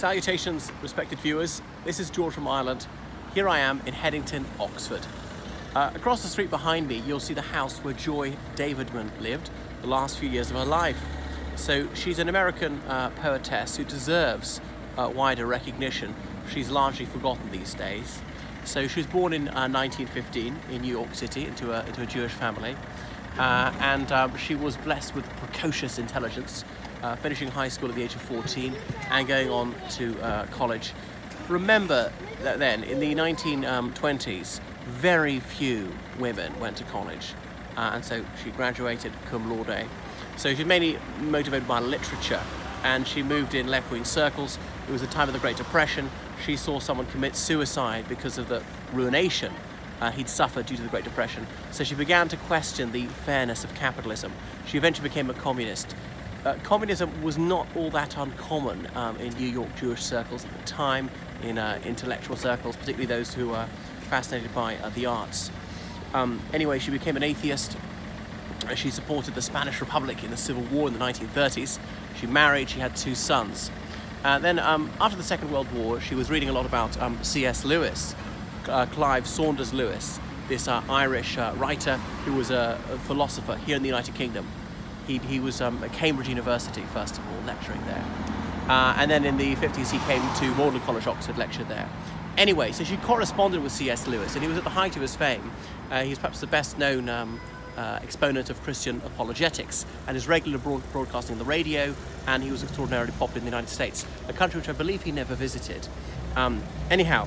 Salutations, respected viewers. This is George from Ireland. Here I am in Headington, Oxford. Across the street behind me, you'll see the house where Joy Davidman lived the last few years of her life. So she's an American poetess who deserves wider recognition. She's largely forgotten these days. So she was born in 1915 in New York City into a Jewish family. And she was blessed with precocious intelligence, finishing high school at the age of 14 and going on to college. Remember that then, in the 1920s, very few women went to college, and so she graduated cum laude. So she's mainly motivated by literature, and she moved in left-wing circles. It was the time of the Great Depression. She saw someone commit suicide because of the ruination he'd suffered due to the Great Depression. So she began to question the fairness of capitalism. She eventually became a communist. Communism was not all that uncommon in New York Jewish circles at the time, in intellectual circles, particularly those who were fascinated by the arts. Anyway, she became an atheist. She supported the Spanish Republic in the Civil War in the 1930s. She married, she had 2 sons. Then after the Second World War, she was reading a lot about C.S. Lewis, Clive Saunders Lewis, this Irish writer who was a philosopher here in the United Kingdom. He was at Cambridge University, first of all, lecturing there. And then in the 50s, he came to Magdalen College, Oxford, lectured there. Anyway, so she corresponded with C.S. Lewis, and he was at the height of his fame. He's perhaps the best-known exponent of Christian apologetics, and is regularly broadcasting on the radio, and he was extraordinarily popular in the United States, a country which I believe he never visited. Anyhow,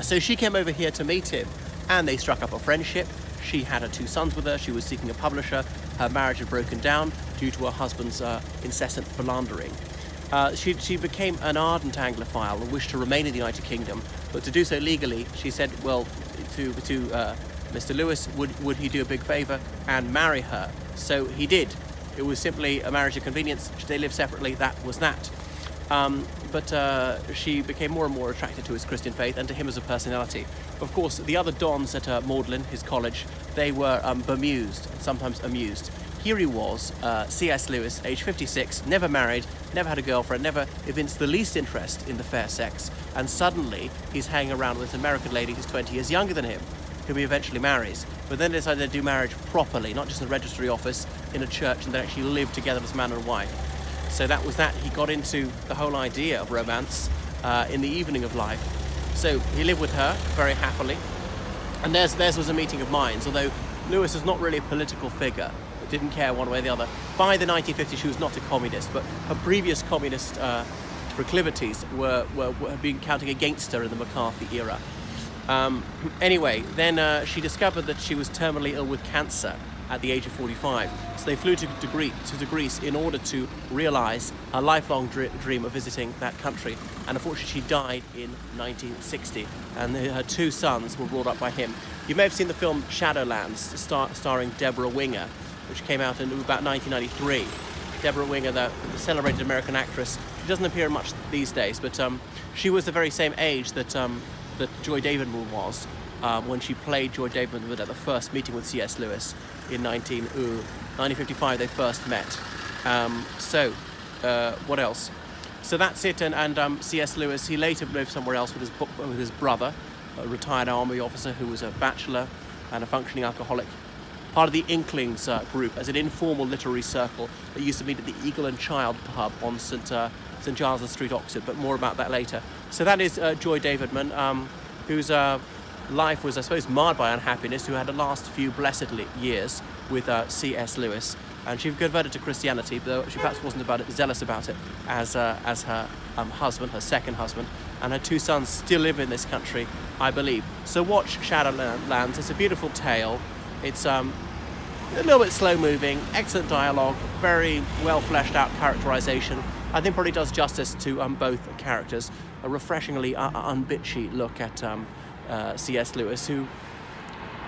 so she came over here to meet him, and they struck up a friendship. She had her 2 sons with her. She was seeking a publisher. Her marriage had broken down due to her husband's incessant philandering. She became an ardent Anglophile and wished to remain in the United Kingdom, but to do so legally, she said, well, to Mr. Lewis, would he do a big favour and marry her? So he did. It was simply a marriage of convenience. They lived separately. That was that. But she became more and more attracted to his Christian faith and to him as a personality. Of course, the other dons at Magdalen, his college, they were bemused, sometimes amused. Here he was, C.S. Lewis, age 56, never married, never had a girlfriend, never evinced the least interest in the fair sex, and suddenly he's hanging around with an American lady who's 20 years younger than him, whom he eventually marries. But then they decided to do marriage properly, not just in a registry office, in a church, and they actually live together as man and wife. So that was that. He got into the whole idea of romance in the evening of life. So he lived with her very happily. And theirs was a meeting of minds, although Lewis was not really a political figure, but didn't care one way or the other. By the 1950s, she was not a communist, but her previous communist proclivities had been counting against her in the McCarthy era. Anyway, then she discovered that she was terminally ill with cancer at the age of 45. So they flew to Greece in order to realise a lifelong dream of visiting that country. And unfortunately, she died in 1960. And her 2 sons were brought up by him. You may have seen the film Shadowlands, starring Deborah Winger, which came out in about 1993. Deborah Winger, the celebrated American actress, she doesn't appear much these days, but she was the very same age that Joy Davidman was when she played Joy Davidman at the first meeting with C.S. Lewis in 1955. They first met. What else? So that's it. And C.S. Lewis, he later moved somewhere else with his brother, a retired army officer who was a bachelor and a functioning alcoholic. Part of the Inklings group as an informal literary circle that used to meet at the Eagle and Child pub on St Giles' Street, Oxford, but more about that later. So that is Joy Davidman, whose life was, I suppose, marred by unhappiness, who had the last few blessed years with C.S. Lewis. And she converted to Christianity, though she perhaps wasn't zealous about it as her husband, her second husband, and her 2 sons still live in this country, I believe. So watch Shadowlands. It's a beautiful tale. It's a little bit slow-moving, excellent dialogue, very well fleshed out characterization. I think probably does justice to both characters. A refreshingly unbitchy look at C.S. Lewis, who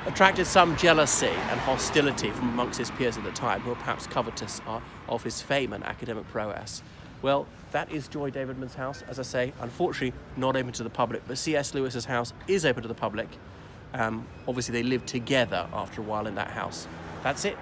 attracted some jealousy and hostility from amongst his peers at the time, who were perhaps covetous of his fame and academic prowess. Well, that is Joy Davidman's house. As I say, unfortunately not open to the public, but C.S. Lewis's house is open to the public. Obviously, they lived together after a while in that house. That's it.